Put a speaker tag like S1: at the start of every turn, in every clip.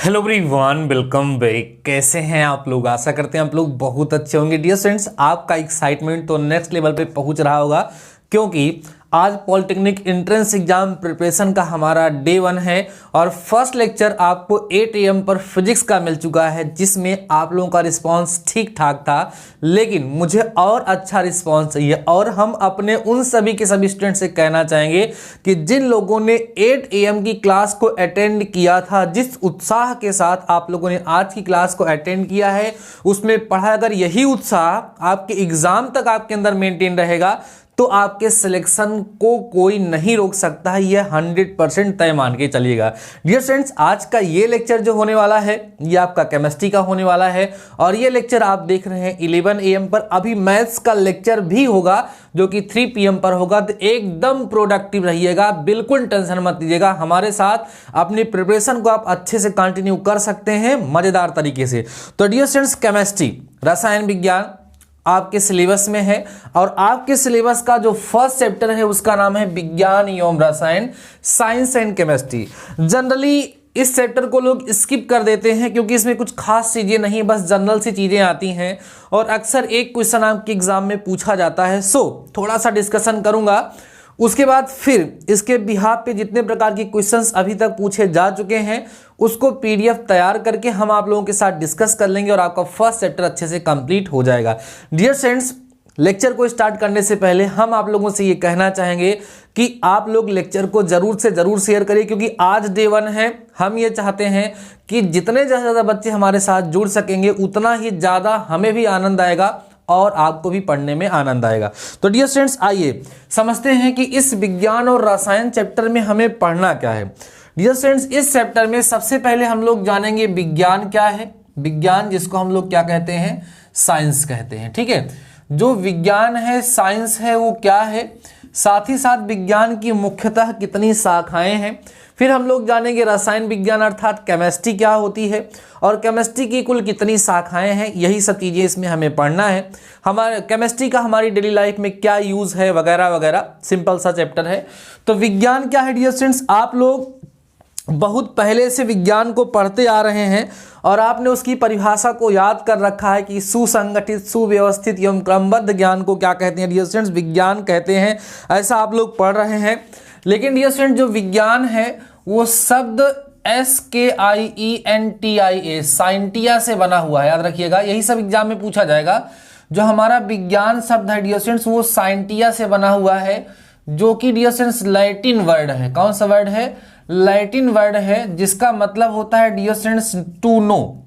S1: Hello everyone, welcome back. कैसे हैं आप लोग? आशा करते हैं आप लोग बहुत अच्छे होंगे। डियर फ्रेंड्स, आपका एक्साइटमेंट तो नेक्स्ट लेवल पे पहुंच रहा होगा क्योंकि आज पॉलिटेक्निक एंट्रेंस एग्जाम प्रिपरेशन का हमारा डे 1 है और फर्स्ट लेक्चर आपको 8 AM पर फिजिक्स का मिल चुका है, जिसमें आप लोगों का रिस्पांस ठीक ठाक था, लेकिन मुझे और अच्छा रिस्पांस चाहिए। और हम अपने उन सभी के सभी स्टूडेंट से कहना चाहेंगे कि जिन लोगों ने 8 AM की क्लास को अटेंड किया था, जिस उत्साह के साथ आप लोगों ने आज की क्लास को अटेंड किया है, उसमें पढ़ा, अगर यही उत्साह आपके एग्जाम तक आपके अंदर मेंटेन रहेगा तो आपके सिलेक्शन को कोई नहीं रोक सकता है। यह 100% तय मान के चलिएगा। डियर फ्रेंड्स, आज का ये लेक्चर जो होने वाला है ये आपका केमिस्ट्री का होने वाला है और ये लेक्चर आप देख रहे हैं 11 AM पर। अभी मैथ्स का लेक्चर भी होगा जो कि 3 PM पर होगा, तो एकदम प्रोडक्टिव रहिएगा, बिल्कुल टेंशन मत लीजिएगा। हमारे साथ अपनी प्रिपरेशन को आप अच्छे से कंटिन्यू कर सकते हैं मजेदार तरीके से। तो डियर फ्रेंड्स, केमिस्ट्री रसायन विज्ञान आपके सिलेबस में है और आपके सिलेबस का जो फर्स्ट चैप्टर है उसका नाम है विज्ञान एवं रसायन, साइंस एंड केमिस्ट्री। जनरली इस चैप्टर को लोग स्किप कर देते हैं क्योंकि इसमें कुछ खास चीजें नहीं, बस जनरल सी चीजें आती हैं और अक्सर एक क्वेश्चन आपके एग्जाम में पूछा जाता है। सो थोड़ा सा डिस्कशन करूंगा, उसके बाद फिर इसके बिहाफ पे जितने प्रकार के क्वेश्चंस अभी तक पूछे जा चुके हैं उसको PDF तैयार करके हम आप लोगों के साथ डिस्कस कर लेंगे और आपका फर्स्ट चैप्टर अच्छे से कंप्लीट हो जाएगा। डियर फ्रेंड्स, लेक्चर को स्टार्ट करने से पहले हम आप लोगों से ये कहना चाहेंगे कि आप लोग लेक्चर को जरूर से जरूर शेयर करिए क्योंकि आज डे 1 है। हम ये चाहते हैं कि जितने ज़्यादा बच्चे हमारे साथ जुड़ सकेंगे उतना ही ज़्यादा हमें भी आनंद आएगा और आपको भी पढ़ने में आनंद आएगा। तो डियर स्टूडेंट्स, आइए समझते हैं कि इस विज्ञान और रसायन चैप्टर में हमें पढ़ना क्या है। डियर स्टूडेंट्स, इस चैप्टर में सबसे पहले हम लोग जानेंगे विज्ञान क्या है। विज्ञान जिसको हम लोग क्या कहते हैं, साइंस कहते हैं। ठीक है, जो विज्ञान है, साइंस है, वो क्या है, साथ ही साथ विज्ञान की मुख्यतः कितनी शाखाएं हैं। फिर हम लोग जानेंगे रसायन विज्ञान अर्थात केमिस्ट्री क्या होती है और केमिस्ट्री की कुल कितनी शाखाएं हैं। यही सब चीज़ें इसमें हमें पढ़ना है। हमारे केमिस्ट्री का हमारी डेली लाइफ में क्या यूज़ है वगैरह वगैरह, सिंपल सा चैप्टर है। तो विज्ञान क्या है डियर स्टूडेंट्स, आप लोग बहुत पहले से विज्ञान को पढ़ते आ रहे हैं और आपने उसकी परिभाषा को याद कर रखा है कि सुसंगठित, सुव्यवस्थित एवं क्रमबद्ध ज्ञान को क्या कहते हैं डियर स्टूडेंट्स, विज्ञान कहते हैं। ऐसा आप लोग पढ़ रहे हैं। लेकिन डियर स्टूडेंट, जो विज्ञान है वो शब्द SKIENTIA साइंटिया से बना हुआ है, याद रखिएगा। यही सब एग्जाम में पूछा जाएगा। जो हमारा विज्ञान शब्द है डियर स्टूडेंट्स वो साइंटिया से बना हुआ है, जो कि डियर स्टूडेंट्स लैटिन वर्ड है। कौन सा वर्ड है? लैटिन वर्ड है, जिसका मतलब होता है डियर स्टूडेंट्स टू नो।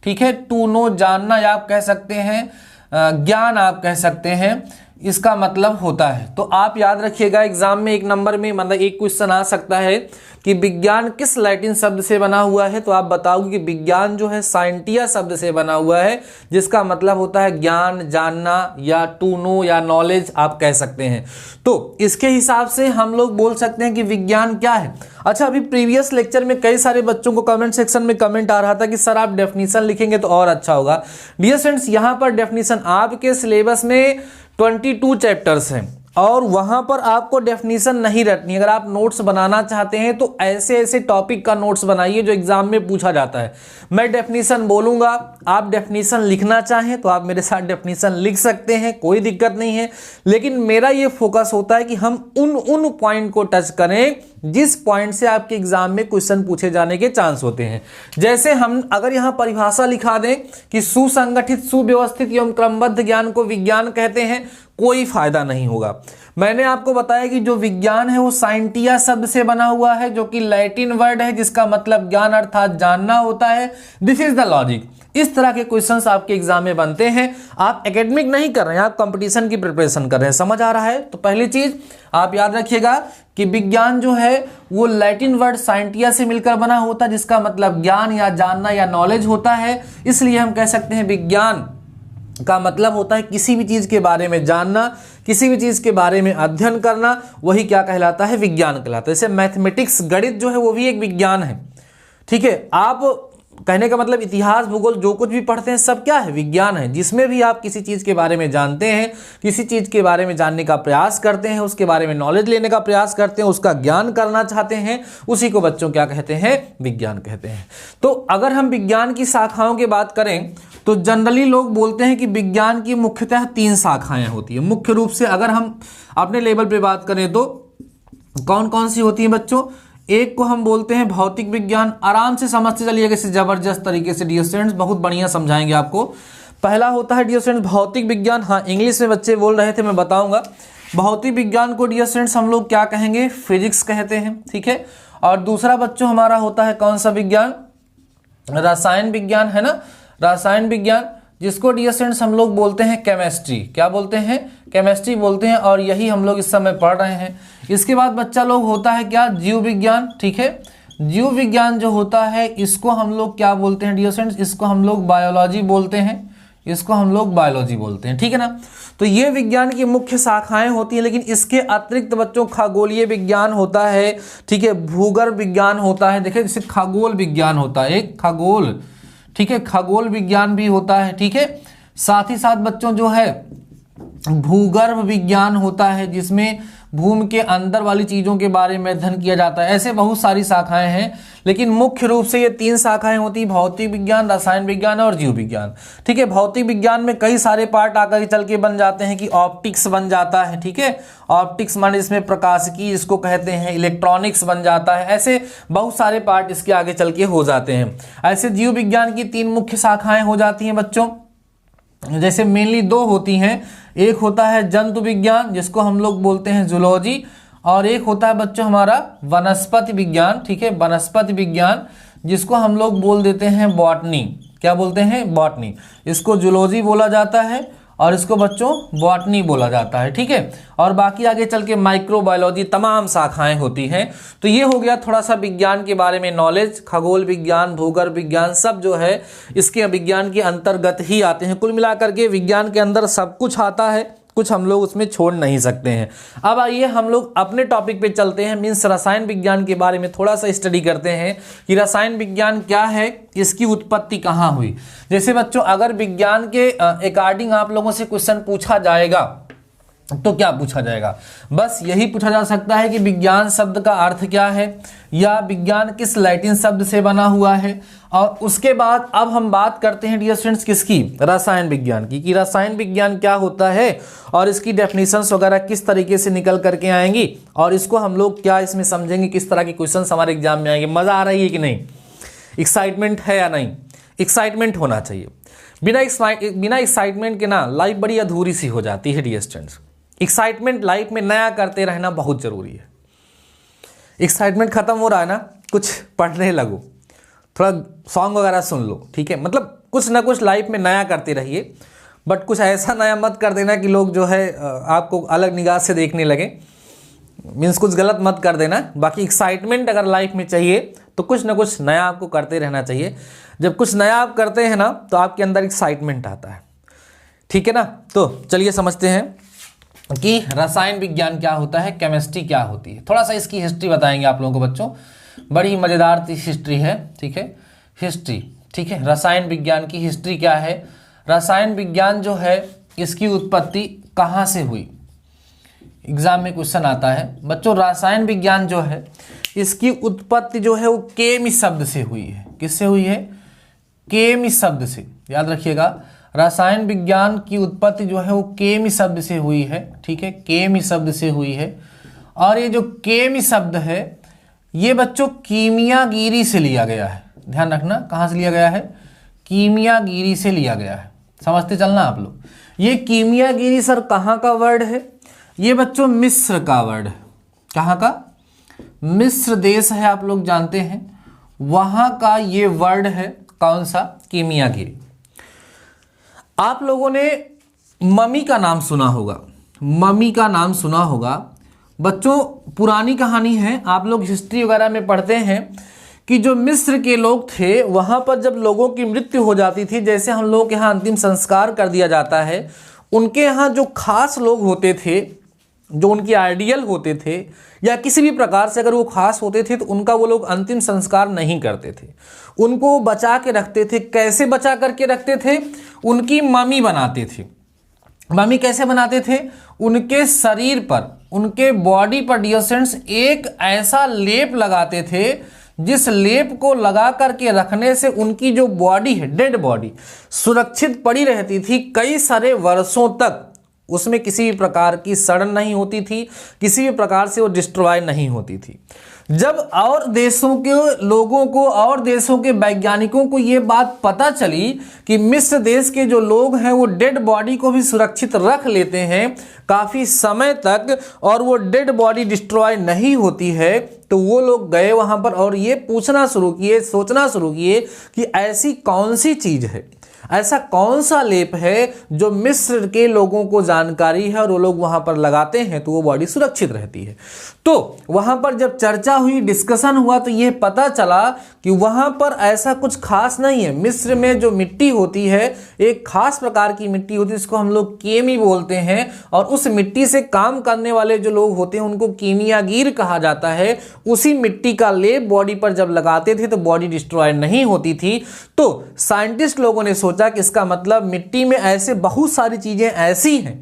S1: ठीक है, टू नो जानना या आप कह सकते हैं ज्ञान आप कह सकते हैं, इसका मतलब होता है। तो आप याद रखिएगा, एग्जाम में एक नंबर में मतलब एक क्वेश्चन आ सकता है कि विज्ञान किस लैटिन शब्द से बना हुआ है, तो आप बताओगे कि विज्ञान जो है साइंटिया शब्द से बना हुआ है, जिसका मतलब होता है ज्ञान, जानना या टू नो या नॉलेज आप कह सकते हैं। तो इसके हिसाब से हम लोग बोल सकते हैं कि विज्ञान क्या है। अच्छा, अभी प्रीवियस लेक्चर में कई सारे बच्चों को कमेंट सेक्शन में कमेंट आ रहा था कि सर आप डेफिनेशन लिखेंगे तो और अच्छा होगा। डियर फ्रेंड्स, यहाँ पर डेफिनेशन आपके सिलेबस में 22 चैप्टर्स हैं और वहां पर आपको डेफिनेशन नहीं रटनी। अगर आप नोट्स बनाना चाहते हैं तो ऐसे ऐसे टॉपिक का नोट्स बनाइए जो एग्जाम में पूछा जाता है। मैं डेफिनेशन बोलूंगा, आप डेफिनेशन लिखना चाहें तो आप मेरे साथ डेफिनेशन लिख सकते हैं, कोई दिक्कत नहीं है। लेकिन मेरा ये फोकस होता है कि हम उन पॉइंट को टच करें जिस पॉइंट से आपके एग्जाम में क्वेश्चन पूछे जाने के चांस होते हैं। जैसे हम अगर यहां परिभाषा लिखा दें कि सुसंगठित, सुव्यवस्थित एवं क्रमबद्ध ज्ञान को विज्ञान कहते हैं, कोई फायदा नहीं होगा। मैंने आपको बताया कि जो विज्ञान है वो साइंटिया शब्द से बना हुआ है, जो कि लैटिन वर्ड है, जिसका मतलब ज्ञान अर्थात जानना होता है। This is the logic. इस तरह के क्वेश्चंस आपके एग्जाम में बनते हैं। आप एकेडमिक नहीं कर रहे हैं, आप कंपटीशन की प्रिपरेशन कर रहे हैं। समझ आ रहा है? तो पहली चीज आप याद रखिएगा कि विज्ञान जो है वो लैटिन वर्ड साइंटिया से मिलकर बना होता है, जिसका मतलब ज्ञान या जानना या नॉलेज होता है। इसलिए हम कह सकते हैं विज्ञान का मतलब होता है किसी भी चीज के बारे में जानना, किसी भी चीज के बारे में अध्ययन करना, वही क्या कहलाता है, विज्ञान कहलाता है। जैसे मैथमेटिक्स, गणित जो है वो भी एक विज्ञान है। ठीक है, आप कहने का मतलब इतिहास भूगोल जो कुछ भी पढ़ते हैं सब क्या है, विज्ञान है। जिसमें भी आप किसी चीज़ के बारे में जानते हैं, किसी चीज़ के बारे में जानने का प्रयास करते हैं, उसके बारे में नॉलेज लेने का प्रयास करते हैं, उसका ज्ञान करना चाहते हैं, उसी को बच्चों क्या कहते हैं, विज्ञान कहते हैं। तो अगर हम विज्ञान की शाखाओं की बात करें तो जनरली लोग बोलते हैं कि विज्ञान की मुख्यतः 3 शाखाएं होती है। मुख्य रूप से अगर हम अपने लेवल पे बात करें तो कौन कौन सी होती है बच्चों? एक को हम बोलते हैं भौतिक विज्ञान। आराम से समझते चलिएगा इसे जबरदस्त तरीके से डियर स्टूडेंट्स, बहुत बढ़िया समझाएंगे आपको। पहला होता है डियर स्टूडेंट्स भौतिक विज्ञान। हाँ, इंग्लिश में बच्चे बोल रहे थे, मैं बताऊंगा। भौतिक विज्ञान को डियर स्टूडेंट्स हम लोग क्या कहेंगे, फिजिक्स कहते हैं, ठीक है। और दूसरा बच्चों हमारा होता है कौन सा विज्ञान, रसायन विज्ञान, है ना, रसायन विज्ञान, जिसको डियर स्टूडेंट्स हम लोग बोलते हैं केमिस्ट्री। क्या बोलते हैं, केमिस्ट्री बोलते हैं, और यही हम लोग इस समय पढ़ रहे हैं। इसके बाद बच्चा लोग होता है क्या, जीव विज्ञान, ठीक है। जीव विज्ञान जो होता है इसको हम लोग क्या बोलते हैं डियर स्टूडेंट्स, इसको हम लोग बायोलॉजी बोलते हैं, इसको हम लोग बायोलॉजी बोलते हैं, ठीक है ना। तो ये विज्ञान की मुख्य शाखाएं होती हैं, लेकिन इसके अतिरिक्त बच्चों खगोलीय विज्ञान होता है, ठीक है, भूगर्भ विज्ञान होता है। देखिए जैसे खगोल विज्ञान होता है, एक खगोल, ठीक है, खगोल विज्ञान भी होता है, ठीक है। साथ ही साथ बच्चों जो है भूगर्भ विज्ञान होता है, जिसमें भूमि के अंदर वाली चीजों के बारे में अध्ययन किया जाता है। ऐसे बहुत सारी शाखाएं हैं, लेकिन मुख्य रूप से ये 3 शाखाएं होती हैं, भौतिक विज्ञान, रसायन विज्ञान और जीव विज्ञान, ठीक है। भौतिक विज्ञान में कई सारे पार्ट आकर चल के बन जाते हैं कि ऑप्टिक्स बन जाता है, ठीक है। ऑप्टिक्स माने इसमें प्रकाशिकी इसको कहते हैं, इलेक्ट्रॉनिक्स बन जाता है, ऐसे बहुत सारे पार्ट इसके आगे चल के हो जाते हैं। ऐसे जीव विज्ञान की 3 मुख्य शाखाएं हो जाती हैं बच्चों, जैसे मेनली 2 होती हैं। एक होता है जंतु विज्ञान, जिसको हम लोग बोलते हैं जूलॉजी, और एक होता है बच्चों हमारा वनस्पति विज्ञान, ठीक है, वनस्पति विज्ञान, जिसको हम लोग बोल देते हैं बॉटनी। क्या बोलते हैं, बॉटनी। इसको जूलॉजी बोला जाता है और इसको बच्चों बॉटनी बोला जाता है, ठीक है। और बाकी आगे चल के माइक्रोबायोलॉजी तमाम शाखाएं होती हैं। तो ये हो गया थोड़ा सा विज्ञान के बारे में नॉलेज। खगोल विज्ञान, भूगर्भ विज्ञान सब जो है इसके विज्ञान के अंतर्गत ही आते हैं। कुल मिलाकर के विज्ञान के अंदर सब कुछ आता है, कुछ हम लोग उसमें छोड़ नहीं सकते हैं। अब आइए हम लोग अपने टॉपिक पे चलते हैं, मीन्स रसायन विज्ञान के बारे में थोड़ा सा स्टडी करते हैं कि रसायन विज्ञान क्या है, इसकी उत्पत्ति कहाँ हुई। जैसे बच्चों अगर विज्ञान के अकॉर्डिंग आप लोगों से क्वेश्चन पूछा जाएगा तो क्या पूछा जाएगा, बस यही पूछा जा सकता है कि विज्ञान शब्द का अर्थ क्या है, या विज्ञान किस लैटिन शब्द से बना हुआ है। और उसके बाद अब हम बात करते हैं डियर स्टूडेंट्स किसकी, रसायन विज्ञान की, कि रसायन विज्ञान क्या होता है और इसकी डेफिनेशंस वगैरह किस तरीके से निकल करके आएंगी, और इसको हम लोग क्या इसमें समझेंगे, किस तरह के क्वेश्चंस हमारे एग्जाम में आएंगे। मजा आ रही है कि नहीं, एक्साइटमेंट है या नहीं, एक्साइटमेंट होना चाहिए। बिना एक्साइटमेंट के ना लाइफ बड़ी अधूरी सी हो जाती है डियर स्टूडेंट्स। एक्साइटमेंट लाइफ में नया करते रहना बहुत जरूरी है। एक्साइटमेंट खत्म हो रहा है ना, कुछ पढ़ने लगो, थोड़ा सॉन्ग वगैरह सुन लो, ठीक है, मतलब कुछ ना कुछ लाइफ में नया करते रहिए, बट कुछ ऐसा नया मत कर देना कि लोग जो है आपको अलग निगाह से देखने लगे, मीन्स कुछ गलत मत कर देना। बाकी एक्साइटमेंट अगर लाइफ में चाहिए तो कुछ ना कुछ नया आपको करते रहना चाहिए। जब कुछ नया आप करते हैं ना तो आपके अंदर एक्साइटमेंट आता है, ठीक है ना। तो चलिए समझते हैं कि रसायन विज्ञान क्या होता है, केमिस्ट्री क्या होती है। थोड़ा सा इसकी हिस्ट्री बताएंगे आप लोगों को बच्चों, बड़ी मज़ेदार हिस्ट्री है, ठीक है, हिस्ट्री, ठीक है। रसायन विज्ञान की हिस्ट्री क्या है, रसायन विज्ञान जो है इसकी उत्पत्ति कहाँ से हुई, एग्जाम में क्वेश्चन आता है बच्चों। रसायन विज्ञान जो है इसकी उत्पत्ति जो है वो केमी शब्द से हुई है। किससे हुई है, केमी शब्द से, याद रखिएगा। रसायन विज्ञान की उत्पत्ति जो है वो केमी शब्द से हुई है, ठीक है, केमी शब्द से हुई है। और ये जो केमी शब्द है ये बच्चों कीमियागिरी से लिया गया है, ध्यान रखना, कहाँ से लिया गया है, कीमियागिरी से लिया गया है, समझते चलना आप लोग। ये कीमियागिरी सर कहाँ का वर्ड है, ये बच्चों मिस्र का वर्ड है। कहाँ का, मिस्र देश है, आप लोग जानते हैं, वहाँ का ये वर्ड है, कौन सा, कीमियागिरी। आप लोगों ने मम्मी का नाम सुना होगा, मम्मी का नाम सुना होगा बच्चों, पुरानी कहानी है, आप लोग हिस्ट्री वगैरह में पढ़ते हैं कि जो मिस्र के लोग थे वहाँ पर जब लोगों की मृत्यु हो जाती थी, जैसे हम लोग के यहाँ अंतिम संस्कार कर दिया जाता है, उनके यहाँ जो खास लोग होते थे जो उनके आइडियल होते थे या किसी भी प्रकार से अगर वो खास होते थे तो उनका वो लोग अंतिम संस्कार नहीं करते थे, उनको बचा के रखते थे। कैसे बचा करके रखते थे? उनकी मम्मी बनाते थे। मम्मी कैसे बनाते थे? उनके शरीर पर, उनके बॉडी पर डियर स्टूडेंट्स एक ऐसा लेप लगाते थे जिस लेप को लगा करके रखने से उनकी जो बॉडी है, डेड बॉडी, सुरक्षित पड़ी रहती थी कई सारे वर्षों तक। उसमें किसी भी प्रकार की सड़न नहीं होती थी, किसी भी प्रकार से वो डिस्ट्रॉय नहीं होती थी। जब और देशों के लोगों को और देशों के वैज्ञानिकों को ये बात पता चली कि मिस्र देश के जो लोग हैं वो डेड बॉडी को भी सुरक्षित रख लेते हैं काफ़ी समय तक और वो डेड बॉडी डिस्ट्रॉय नहीं होती है, तो वो लोग गए वहाँ पर और ये पूछना शुरू किए, सोचना शुरू किए कि ऐसी कौन सी चीज़ है, ऐसा कौन सा लेप है जो मिस्र के लोगों को जानकारी है और वो लोग वहां पर लगाते हैं तो वो बॉडी सुरक्षित रहती है। तो वहां पर जब चर्चा हुई, डिस्कशन हुआ, तो ये पता चला कि वहां पर ऐसा कुछ खास नहीं है। मिस्र में जो मिट्टी होती है एक खास प्रकार की मिट्टी होती है, इसको हम लोग केमी बोलते हैं, और उस मिट्टी से काम करने वाले जो लोग होते हैं उनको कीमियागीर कहा जाता है। उसी मिट्टी का लेप बॉडी पर जब लगाते थे तो बॉडी डिस्ट्रॉय नहीं होती थी। तो साइंटिस्ट लोगों ने सोचा कि इसका मतलब मिट्टी में ऐसे बहुत सारी चीजें ऐसी हैं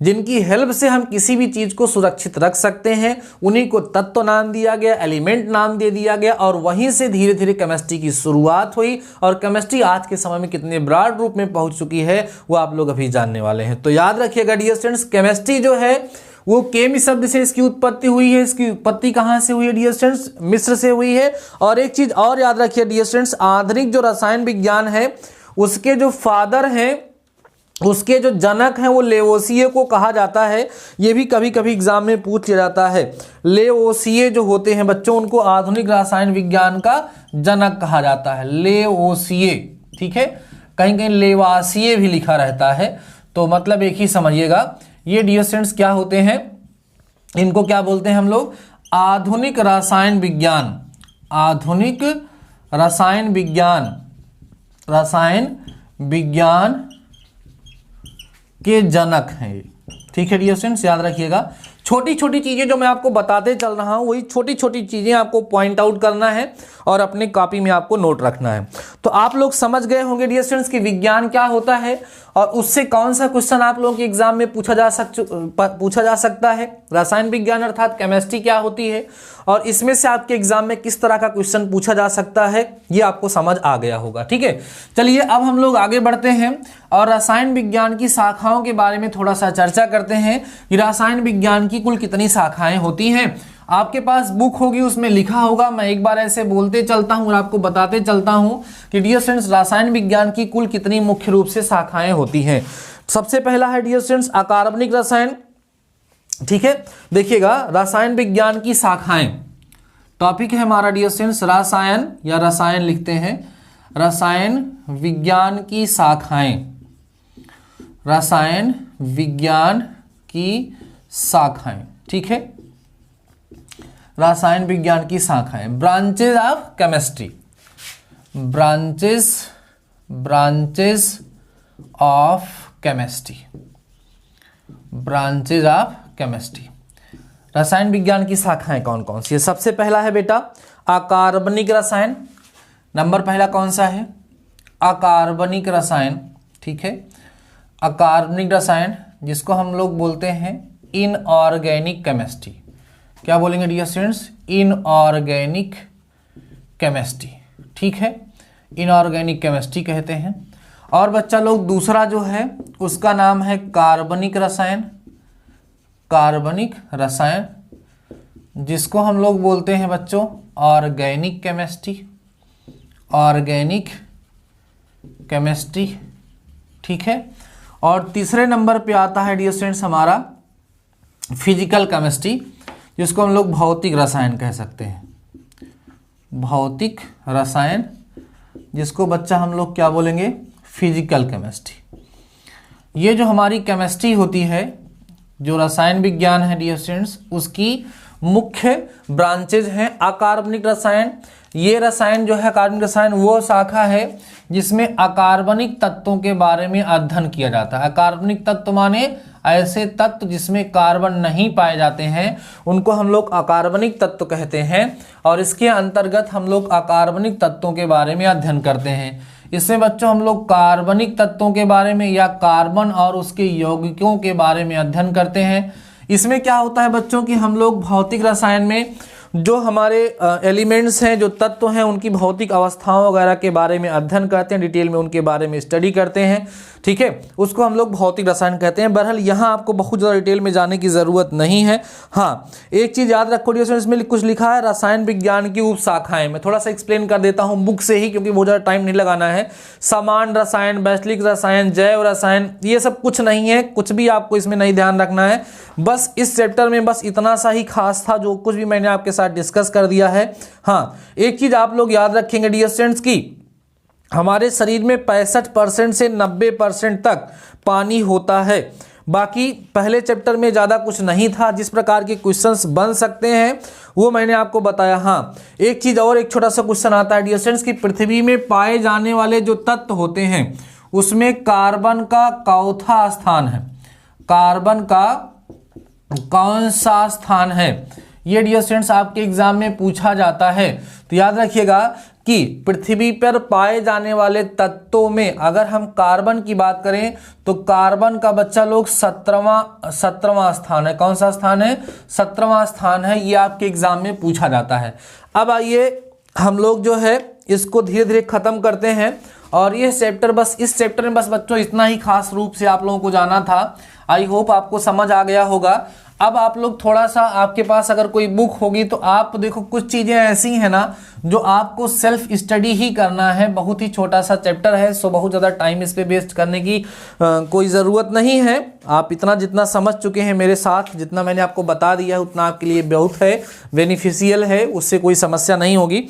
S1: जिनकी हेल्प से हम किसी भी चीज को सुरक्षित रख सकते हैं। उन्हीं को तत्व नाम दिया गया, एलिमेंट नाम दे दिया गया, और वहीं से धीरे धीरे केमिस्ट्री की शुरुआत हुई। और केमिस्ट्री आज के समय में कितने ब्रॉड रूप में पहुंच चुकी है वो आप लोग अभी जानने वाले हैं। तो याद रखिएगा डियर स्टूडेंट्स, केमिस्ट्री जो है वो केमी शब्द से इसकी उत्पत्ति हुई है। इसकी उत्पत्ति कहाँ से हुई है डियर स्टूडेंट्स? मिस्र से हुई है। और एक चीज और याद रखिए डियर स्टूडेंट्स, आधुनिक जो रसायन विज्ञान है उसके जो फादर हैं, उसके जो जनक हैं वो लेवोसिए को कहा जाता है। ये भी कभी कभी एग्जाम में पूछ लिया जाता है। लेवोसिए जो होते हैं बच्चों, उनको आधुनिक रसायन विज्ञान का जनक कहा जाता है, लेवोसिए। ठीक है, कहीं कहीं लेवासिए भी लिखा रहता है, तो मतलब एक ही समझिएगा। ये डियर स्टूडेंट्स क्या होते हैं, इनको क्या बोलते हैं हम लोग? आधुनिक रसायन विज्ञान, आधुनिक रसायन विज्ञान, रसायन विज्ञान के जनक हैं। ठीक है डियर स्टूडेंट्स, याद रखिएगा। छोटी छोटी चीजें जो मैं आपको बताते चल रहा हूं वही छोटी छोटी चीजें आपको पॉइंट आउट करना है और अपने कॉपी में आपको नोट रखना है। तो आप लोग समझ गए होंगे डियर स्टूडेंट्स कि विज्ञान क्या होता है और उससे कौन सा क्वेश्चन आप लोगों के एग्जाम में पूछा जा सकता है। रसायन विज्ञान अर्थात केमिस्ट्री क्या होती है और इसमें से आपके एग्जाम में किस तरह का क्वेश्चन पूछा जा सकता है, ये आपको समझ आ गया होगा। ठीक है, चलिए अब हम लोग आगे बढ़ते हैं और रसायन विज्ञान की शाखाओं के बारे में थोड़ा सा चर्चा करते हैं कि रसायन विज्ञान की कुल कितनी शाखाएं होती हैं। आपके पास बुक होगी, उसमें लिखा होगा। मैं एक बार ऐसे बोलते चलता हूं और आपको बताते चलता हूं कि डियर स्टूडेंट्स रसायन विज्ञान की कुल कितनी मुख्य रूप से शाखाएं होती हैं। सबसे पहला है डियर स्टूडेंट्स अकार्बनिक रसायन। ठीक है, देखिएगा रसायन विज्ञान की शाखाएं, टॉपिक है हमारा डियर स्टूडेंट्स रसायन, या रसायन लिखते हैं, रसायन विज्ञान की शाखाएं, रसायन विज्ञान की शाखाएं। ठीक है, रसायन विज्ञान की शाखाएं, branches of chemistry, branches of chemistry, branches of chemistry. रसायन विज्ञान की शाखाएं कौन कौन सी है? सबसे पहला है बेटा अकार्बनिक रसायन। नंबर पहला कौन सा है? अकार्बनिक रसायन। ठीक है, अकार्बनिक रसायन जिसको हम लोग बोलते हैं इनऑर्गेनिक केमिस्ट्री। क्या बोलेंगे डियर स्टूडेंट्स? Inorganic chemistry. ठीक है, इनऑर्गेनिक केमिस्ट्री कहते हैं। और बच्चा लोग दूसरा जो है उसका नाम है कार्बनिक रसायन, कार्बनिक रसायन जिसको हम लोग बोलते हैं बच्चों ऑर्गेनिक केमिस्ट्री, ऑर्गेनिक केमिस्ट्री। ठीक है, और तीसरे नंबर पे आता है डियर स्टूडेंट्स हमारा फिजिकल केमिस्ट्री जिसको हम लोग भौतिक रसायन कह सकते हैं, भौतिक रसायन जिसको बच्चा हम लोग क्या बोलेंगे? Physical chemistry. ये जो हमारी केमिस्ट्री होती है, जो रसायन विज्ञान है डियर स्टूडेंट्स, उसकी मुख्य ब्रांचेज हैं अकार्बनिक रसायन। ये रसायन जो है अकार्बनिक रसायन वो शाखा है जिसमें अकार्बनिक तत्वों के बारे में अध्ययन किया जाता है। अकार्बनिक तत्व माने ऐसे तत्व जिसमें कार्बन नहीं पाए जाते हैं उनको हम लोग अकार्बनिक तत्व कहते हैं। और इसके अंतर्गत हम लोग अकार्बनिक तत्वों के बारे में अध्ययन करते हैं। इसमें बच्चों हम लोग कार्बनिक तत्वों के बारे में या कार्बन और उसके यौगिकों के बारे में अध्ययन करते हैं। इसमें क्या होता है बच्चों कि हम लोग भौतिक रसायन में जो हमारे एलिमेंट्स हैं, जो तत्व हैं, उनकी भौतिक अवस्थाओं वगैरह के बारे में अध्ययन करते हैं, डिटेल में उनके बारे में स्टडी करते हैं। ठीक है, उसको हम लोग भौतिक रसायन कहते हैं। बहरहाल यहाँ आपको बहुत ज़्यादा डिटेल में जाने की ज़रूरत नहीं है। हाँ, एक चीज़ याद रखो डियर स्टूडेंट्स, इसमें कुछ लिखा है रसायन विज्ञान की उपशाखाएं। मैं थोड़ा सा एक्सप्लेन कर देता हूँ बुक से ही, क्योंकि बहुत ज़्यादा टाइम नहीं लगाना है। समान रसायन, वैश्विक रसायन, जैव रसायन, ये सब कुछ नहीं है, कुछ भी आपको इसमें नहीं ध्यान रखना है। बस इस चैप्टर में बस इतना सा ही खास था, जो कुछ भी मैंने आपके साथ डिस्कस कर दिया है। हाँ, एक चीज़ आप लोग याद रखेंगे डियर स्टूडेंट्स की हमारे शरीर में 65% से 90% तक पानी होता है। बाकी पहले चैप्टर में ज़्यादा कुछ नहीं था। जिस प्रकार के क्वेश्चंस बन सकते हैं वो मैंने आपको बताया। हाँ, एक चीज़ और, एक छोटा सा क्वेश्चन आता है डियर स्टूडेंट्स कि पृथ्वी में पाए जाने वाले जो तत्व होते हैं उसमें कार्बन का चौथा स्थान है। कार्बन का कौन सा स्थान है? ये डियर स्टूडेंट्स आपके एग्जाम में पूछा जाता है। तो याद रखिएगा कि पृथ्वी पर पाए जाने वाले तत्वों में अगर हम कार्बन की बात करें तो कार्बन का बच्चा लोग 17वां स्थान है। कौन सा स्थान है? 17वां स्थान है। ये आपके एग्जाम में पूछा जाता है। अब आइए हम लोग जो है इसको धीरे धीरे खत्म करते हैं। और ये चैप्टर, बस इस चैप्टर में बस बच्चों इतना ही खास रूप से आप लोगों को जाना था। आई होप आपको समझ आ गया होगा। अब आप लोग थोड़ा सा, आपके पास अगर कोई बुक होगी तो आप देखो कुछ चीज़ें ऐसी हैं ना जो आपको सेल्फ स्टडी ही करना है। बहुत ही छोटा सा चैप्टर है, सो बहुत ज़्यादा टाइम इस पे वेस्ट करने की कोई ज़रूरत नहीं है। आप इतना जितना समझ चुके हैं मेरे साथ, जितना मैंने आपको बता दिया है उतना आपके लिए बहुत है, बेनिफिशियल है, उससे कोई समस्या नहीं होगी।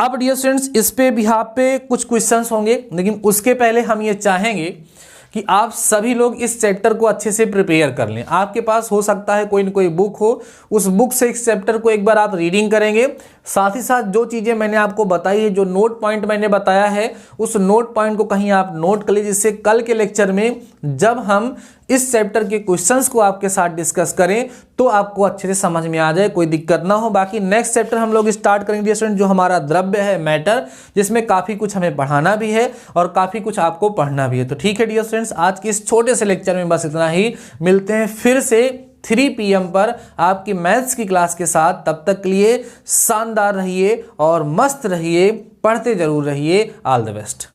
S1: अब डियर स्टूडेंट्स इस पे बिहाफ पे कुछ क्वेश्चंस होंगे, लेकिन उसके पहले हम ये चाहेंगे कि आप सभी लोग इस चैप्टर को अच्छे से प्रिपेयर कर लें। आपके पास हो सकता है कोई न कोई बुक हो, उस बुक से इस चैप्टर को एक बार आप रीडिंग करेंगे। साथ ही साथ जो चीज़ें मैंने आपको बताई है, जो नोट पॉइंट मैंने बताया है, उस नोट पॉइंट को कहीं आप नोट कर लीजिए, जिससे कल के लेक्चर में जब हम इस चैप्टर के क्वेश्चंस को आपके साथ डिस्कस करें तो आपको अच्छे से समझ में आ जाए, कोई दिक्कत ना हो। बाकी नेक्स्ट चैप्टर हम लोग स्टार्ट करेंगे स्टूडेंट, जो हमारा द्रव्य है, मैटर, जिसमें काफ़ी कुछ हमें पढ़ाना भी है और काफ़ी कुछ आपको पढ़ना भी है। तो ठीक है डियर स्टूडेंट्स, आज के इस छोटे से लेक्चर में बस इतना ही। मिलते हैं फिर से 3 PM पर आपकी मैथ्स की क्लास के साथ। तब तक के लिए शानदार रहिए और मस्त रहिए, पढ़ते जरूर रहिए। All the best.